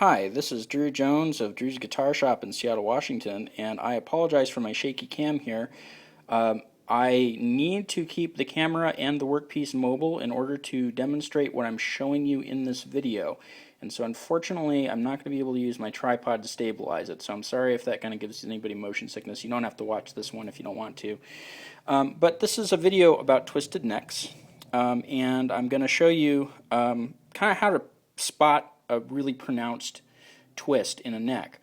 Hi, this is Drew Jones of Drew's Guitar Shop in Seattle, Washington, and I apologize for my shaky cam here. I need to keep the camera and the workpiece mobile in order to demonstrate what I'm showing you in this video. And so unfortunately, I'm not going to be able to use my tripod to stabilize it, so I'm sorry if that kind of gives anybody motion sickness. You don't have to watch this one if you don't want to. But this is a video about twisted necks, and I'm going to show you kind of how to spot a really pronounced twist in a neck.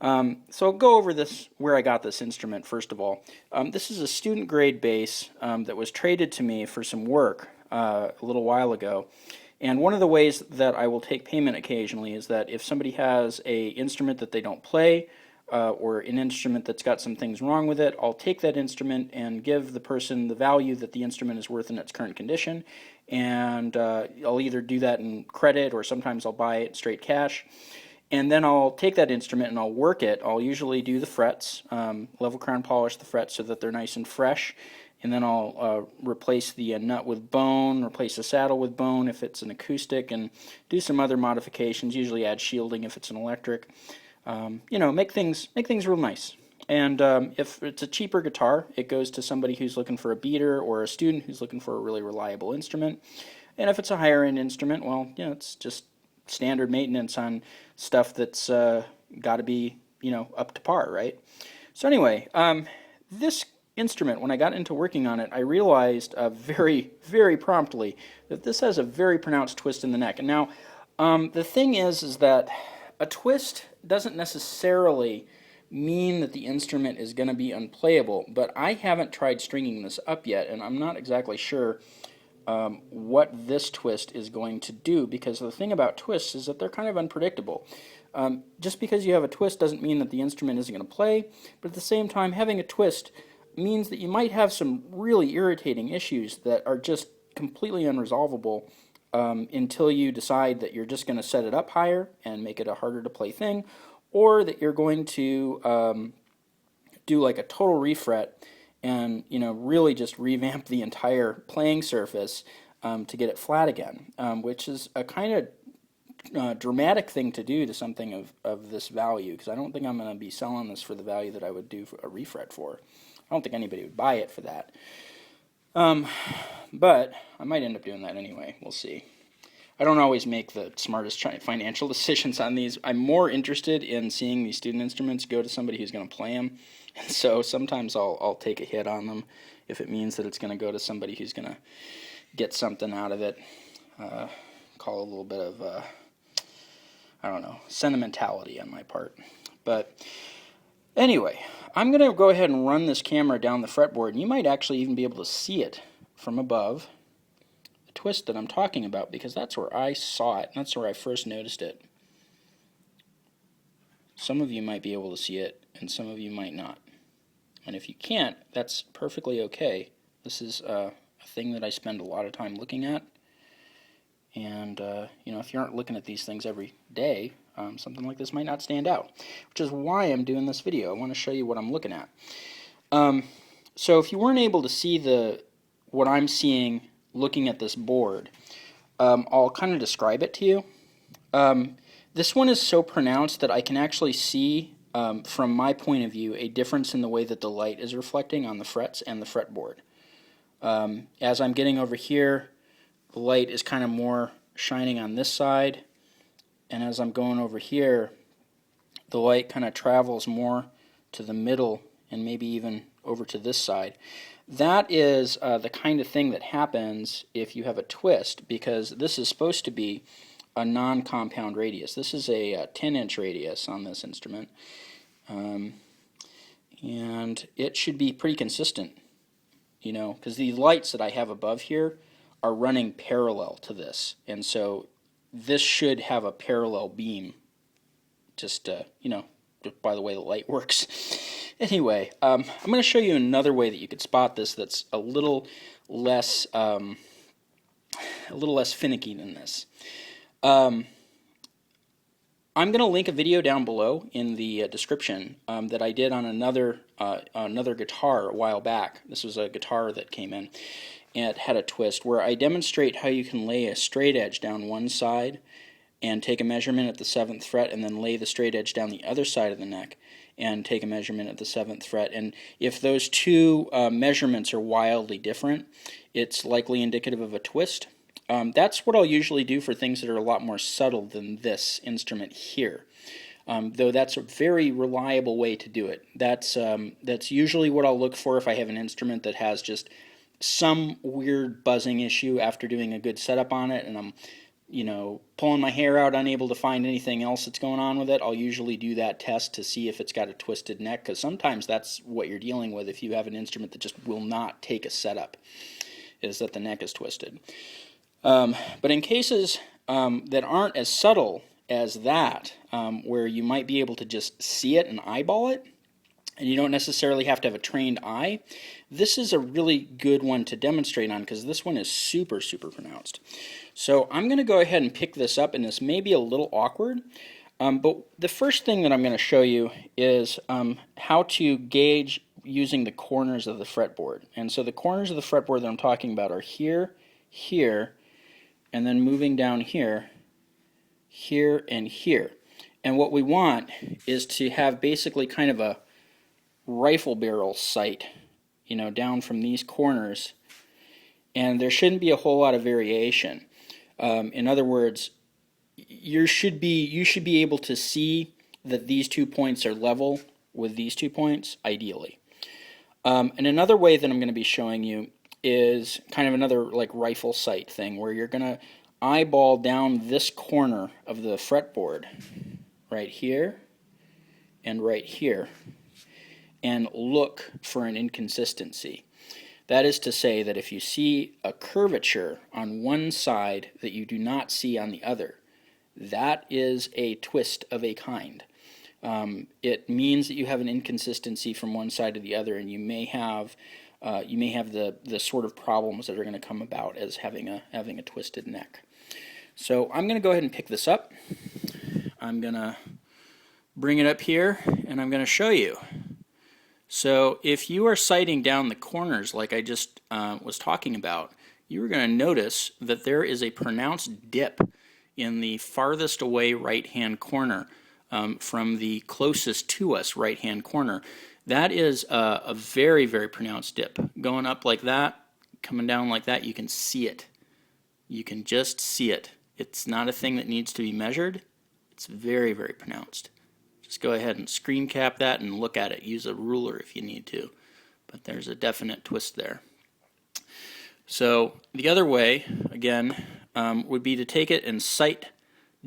So I'll go over this, where I got this instrument first of all. This is a student grade bass that was traded to me for some work a little while ago. And one of the ways that I will take payment occasionally is that if somebody has a instrument that they don't play, or an instrument that's got some things wrong with it, I'll take that instrument and give the person the value that the instrument is worth in its current condition, and I'll either do that in credit or sometimes I'll buy it straight cash. And then I'll take that instrument and I'll work it. I'll usually do the frets, level crown polish the frets so that they're nice and fresh, and then I'll replace the nut with bone, replace the saddle with bone if it's an acoustic, and do some other modifications, usually add shielding if it's an electric. You know, make things real nice. And if it's a cheaper guitar, it goes to somebody who's looking for a beater or a student who's looking for a really reliable instrument. And if it's a higher end instrument, well, you know, it's just standard maintenance on stuff that's got to be, you know, up to par, right? So anyway, this instrument, when I got into working on it, I realized very, very promptly that this has a very pronounced twist in the neck. And now, the thing is that a twist doesn't necessarily mean that the instrument is going to be unplayable, but I haven't tried stringing this up yet, and I'm not exactly sure what this twist is going to do, because the thing about twists is that they're kind of unpredictable. Just because you have a twist doesn't mean that the instrument isn't going to play, but at the same time, having a twist means that you might have some really irritating issues that are just completely unresolvable until you decide that you're just going to set it up higher and make it a harder to play thing, or that you're going to do like a total refret and, you know, really just revamp the entire playing surface to get it flat again, which is a kind of dramatic thing to do to something of this value, because I don't think I'm going to be selling this for the value that I would do a refret for. I don't think anybody would buy it for that. But I might end up doing that anyway. We'll see. I don't always make the smartest financial decisions on these. I'm more interested in seeing these student instruments go to somebody who's going to play them. And so sometimes I'll take a hit on them if it means that it's going to go to somebody who's going to get something out of it. Call a little bit of, I don't know, sentimentality on my part. But anyway, I'm going to go ahead and run this camera down the fretboard, and you might actually even be able to see it from above, the twist that I'm talking about, because that's where I saw it, and that's where I first noticed it. Some of you might be able to see it, and some of you might not. And if you can't, that's perfectly okay. This is a thing that I spend a lot of time looking at, and you know, if you aren't looking at these things every day, something like this might not stand out, which is why I'm doing this video. I want to show you what I'm looking at. So if you weren't able to see what I'm seeing looking at this board, I'll kind of describe it to you. This one is so pronounced that I can actually see, from my point of view, a difference in the way that the light is reflecting on the frets and the fretboard. As I'm getting over here, the light is kind of more shining on this side, and as I'm going over here, the light kind of travels more to the middle and maybe even over to this side. That is the kind of thing that happens if you have a twist, because this is supposed to be a non-compound radius. This is a 10-inch radius on this instrument, and it should be pretty consistent, you know, because the lights that I have above here are running parallel to this, and so this should have a parallel beam, just, you know, by the way the light works. Anyway, I'm going to show you another way that you could spot this that's a little less finicky than this. I'm going to link a video down below in the description that I did on another guitar a while back. This was a guitar that came in, and it had a twist, where I demonstrate how you can lay a straight edge down one side and take a measurement at the 7th fret, and then lay the straight edge down the other side of the neck and take a measurement at the 7th fret. And if those two measurements are wildly different, it's likely indicative of a twist. That's what I'll usually do for things that are a lot more subtle than this instrument here. Though that's a very reliable way to do it. That's usually what I'll look for if I have an instrument that has just some weird buzzing issue after doing a good setup on it, and I'm pulling my hair out, unable to find anything else that's going on with it. I'll usually do that test to see if it's got a twisted neck, because sometimes that's what you're dealing with if you have an instrument that just will not take a setup, is that the neck is twisted. But in cases that aren't as subtle as that, where you might be able to just see it and eyeball it, and you don't necessarily have to have a trained eye, this is a really good one to demonstrate on, because this one is super, super pronounced. So I'm going to go ahead and pick this up, and this may be a little awkward, but the first thing that I'm going to show you is how to gauge using the corners of the fretboard. And so the corners of the fretboard that I'm talking about are here, here, and then moving down here, here, and here. And what we want is to have basically kind of a rifle barrel sight, down from these corners, and there shouldn't be a whole lot of variation. In other words, you should be able to see that these 2 points are level with these 2 points, ideally. And another way that I'm going to be showing you is kind of another like rifle sight thing, where you're going to eyeball down this corner of the fretboard right here and right here and look for an inconsistency. That is to say that if you see a curvature on one side that you do not see on the other, that is a twist of a kind. It means that you have an inconsistency from one side to the other, and you may have the sort of problems that are going to come about as having a twisted neck. So I'm going to go ahead and pick this up. I'm going to bring it up here, and I'm going to show you. So if you are sighting down the corners like I just was talking about, you are going to notice that there is a pronounced dip in the farthest away right-hand corner from the closest to us right-hand corner. That is a very, very pronounced dip. Going up like that, coming down like that, you can see it. You can just see it. It's not a thing that needs to be measured. It's very, very pronounced. Just go ahead and screen cap that and look at it. Use a ruler if you need to. But there's a definite twist there. So the other way, again, would be to take it and sight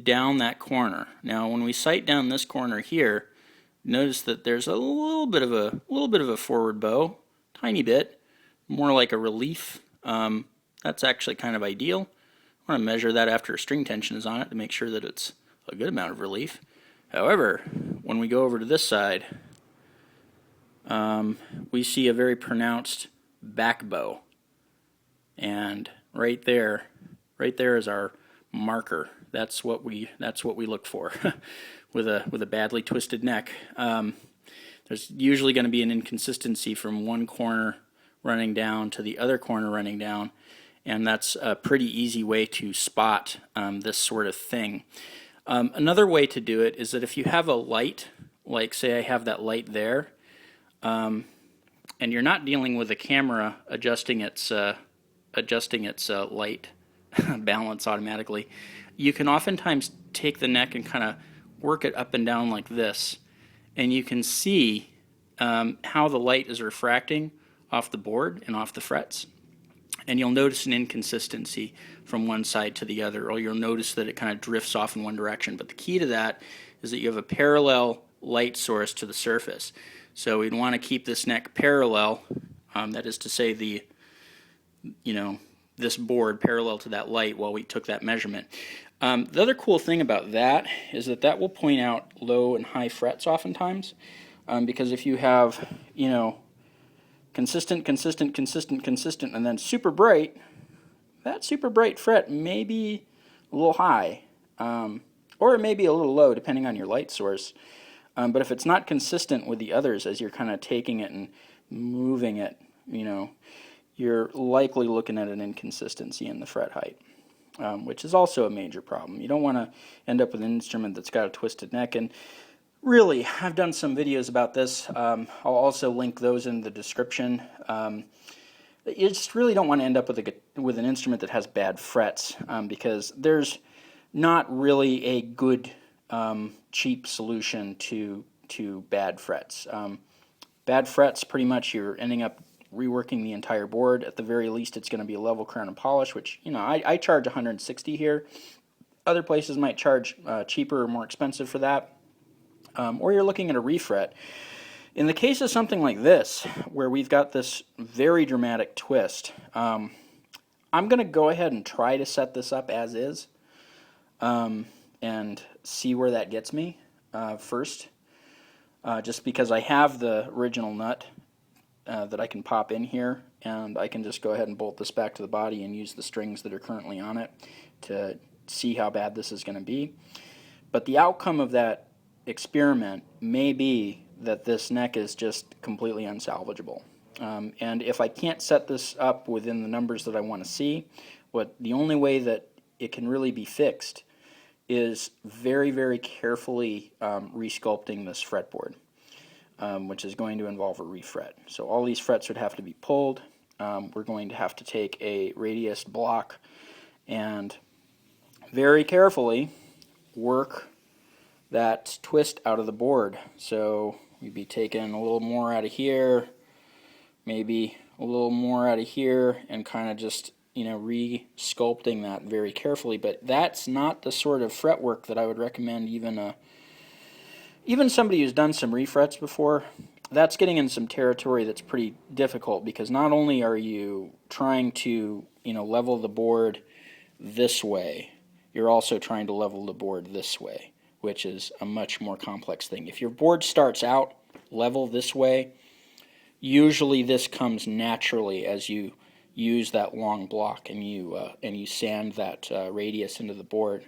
down that corner. Now when we sight down this corner here, notice that there's a little bit of a forward bow, tiny bit, more like a relief. That's actually kind of ideal. I want to measure that after a string tension is on it to make sure that it's a good amount of relief. However, when we go over to this side, we see a very pronounced back bow, and right there is our marker. That's what we look for with a badly twisted neck. There's usually going to be an inconsistency from one corner running down to the other corner running down, and that's a pretty easy way to spot this sort of thing. Another way to do it is that if you have a light, like say I have that light there, and you're not dealing with a camera adjusting its light balance automatically, you can oftentimes take the neck and kind of work it up and down like this, and you can see how the light is refracting off the board and off the frets. And you'll notice an inconsistency from one side to the other, or you'll notice that it kind of drifts off in one direction. But the key to that is that you have a parallel light source to the surface. So we'd want to keep this neck parallel, that is to say this board parallel to that light while we took that measurement. The other cool thing about that is that will point out low and high frets oftentimes, because if you have, consistent, and then super bright, that super bright fret may be a little high, or it may be a little low depending on your light source. But if it's not consistent with the others as you're kind of taking it and moving it, you're likely looking at an inconsistency in the fret height. which is also a major problem. You don't want to end up with an instrument that's got a twisted neck. And really, I've done some videos about this. I'll also link those in the description. You just really don't want to end up with an instrument that has bad frets, because there's not really a good cheap solution to bad frets. Bad frets, pretty much you're ending up reworking the entire board. At the very least, it's going to be a level crown and polish, which, you know, I charge 160 here. Other places might charge cheaper or more expensive for that. Or you're looking at a refret. In the case of something like this, where we've got this very dramatic twist, I'm going to go ahead and try to set this up as is, and see where that gets me first. Just because I have the original nut that I can pop in here, and I can just go ahead and bolt this back to the body and use the strings that are currently on it to see how bad this is going to be. But the outcome of that experiment may be that this neck is just completely unsalvageable. And if I can't set this up within the numbers that I want to see, the only way that it can really be fixed is very, very carefully resculpting this fretboard, which is going to involve a refret. So all these frets would have to be pulled. We're going to have to take a RepairUsed block and very carefully work that twist out of the board. So we'd be taking a little more out of here, maybe a little more out of here, and kind of just, you know, re-sculpting that very carefully. But that's not the sort of fretwork that I would recommend even somebody who's done some refrets before. That's getting in some territory that's pretty difficult, because not only are you trying to, you know, level the board this way, you're also trying to level the board this way, which is a much more complex thing. If your board starts out level this way, usually this comes naturally as you use that long block and you sand that radius into the board.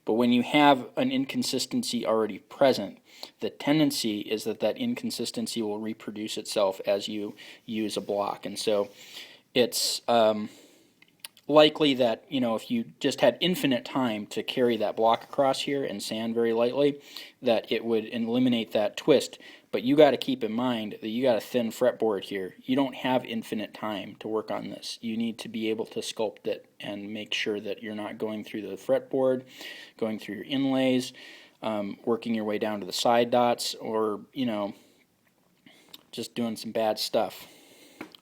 But when you have an inconsistency already present, the tendency is that inconsistency will reproduce itself as you use a block. And so it's likely that, you know, if you just had infinite time to carry that block across here and sand very lightly, that it would eliminate that twist. But you got to keep in mind that you got a thin fretboard here. You don't have infinite time to work on this. You need to be able to sculpt it and make sure that you're not going through the fretboard, going through your inlays, working your way down to the side dots, or, you know, just doing some bad stuff.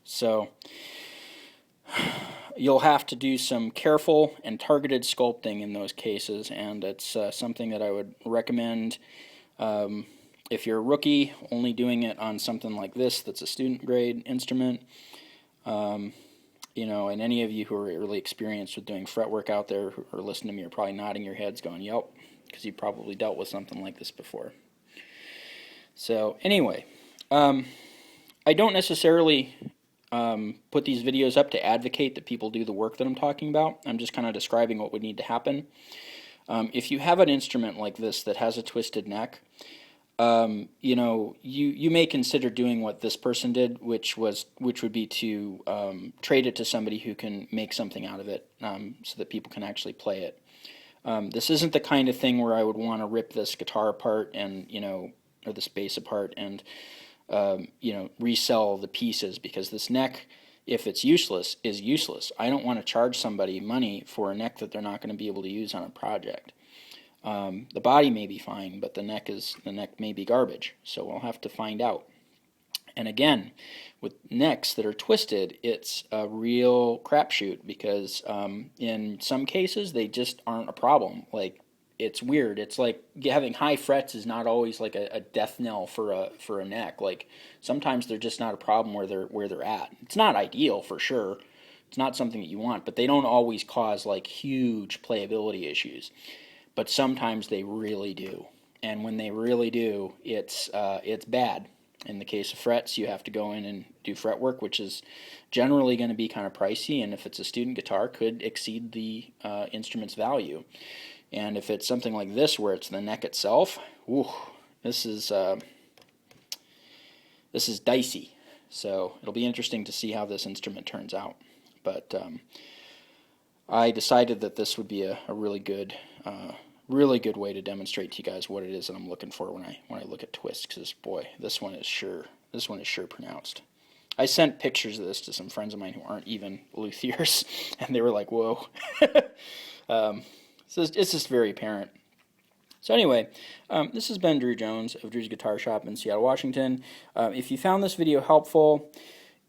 So you'll have to do some careful and targeted sculpting in those cases, and it's something that I would recommend. If you're a rookie, only doing it on something like this that's a student grade instrument, you know, and any of you who are really experienced with doing fretwork out there who are listening to me are probably nodding your heads going, yep, because you probably dealt with something like this before. So anyway, I don't necessarily put these videos up to advocate that people do the work that I'm talking about. I'm just kind of describing what would need to happen. If you have an instrument like this that has a twisted neck, you know, you may consider doing what this person did, which would be to trade it to somebody who can make something out of it, so that people can actually play it. This isn't the kind of thing where I would want to rip this guitar apart and, you know, or this bass apart and you know, resell the pieces, because this neck, if it's useless, is useless. I don't want to charge somebody money for a neck that they're not going to be able to use on a project. The body may be fine, but the neck may be garbage, so we'll have to find out. And again, with necks that are twisted, it's a real crapshoot, because in some cases they just aren't a problem. Like, it's weird. It's like having high frets is not always like a death knell for a neck. Like, sometimes they're just not a problem where they're at. It's not ideal for sure. It's not something that you want, but they don't always cause like huge playability issues. But sometimes they really do, and when they really do, it's bad. In the case of frets, you have to go in and do fret work, which is generally going to be kind of pricey, and if it's a student guitar, could exceed the instrument's value. And if it's something like this, where it's the neck itself, whew, this is dicey. So it'll be interesting to see how this instrument turns out. But I decided that this would be a really good way to demonstrate to you guys what it is that I'm looking for when I look at twists. Because boy, this one is sure pronounced. I sent pictures of this to some friends of mine who aren't even luthiers, and they were like, "Whoa!" So it's just very apparent. So anyway, this has been Drew Jones of Drew's Guitar Shop in Seattle, Washington. If you found this video helpful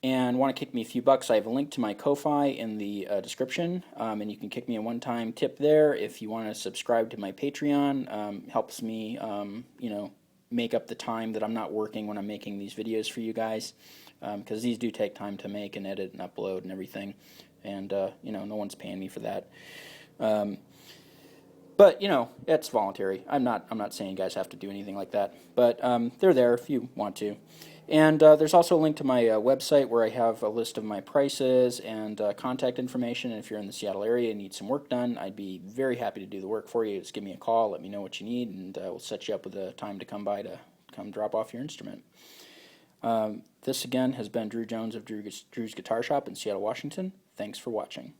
and want to kick me a few bucks, I have a link to my Ko-Fi in the description, and you can kick me a one-time tip there. If you want to subscribe to my Patreon, helps me, make up the time that I'm not working when I'm making these videos for you guys, because these do take time to make and edit and upload and everything, and no one's paying me for that. But it's voluntary. I'm not saying you guys have to do anything like that. But they're there if you want to. And there's also a link to my website where I have a list of my prices and contact information. And if you're in the Seattle area and need some work done, I'd be very happy to do the work for you. Just give me a call, let me know what you need, and we'll set you up with a time to come by to come drop off your instrument. This again has been Drew Jones of Drew's Guitar Shop in Seattle, Washington. Thanks for watching.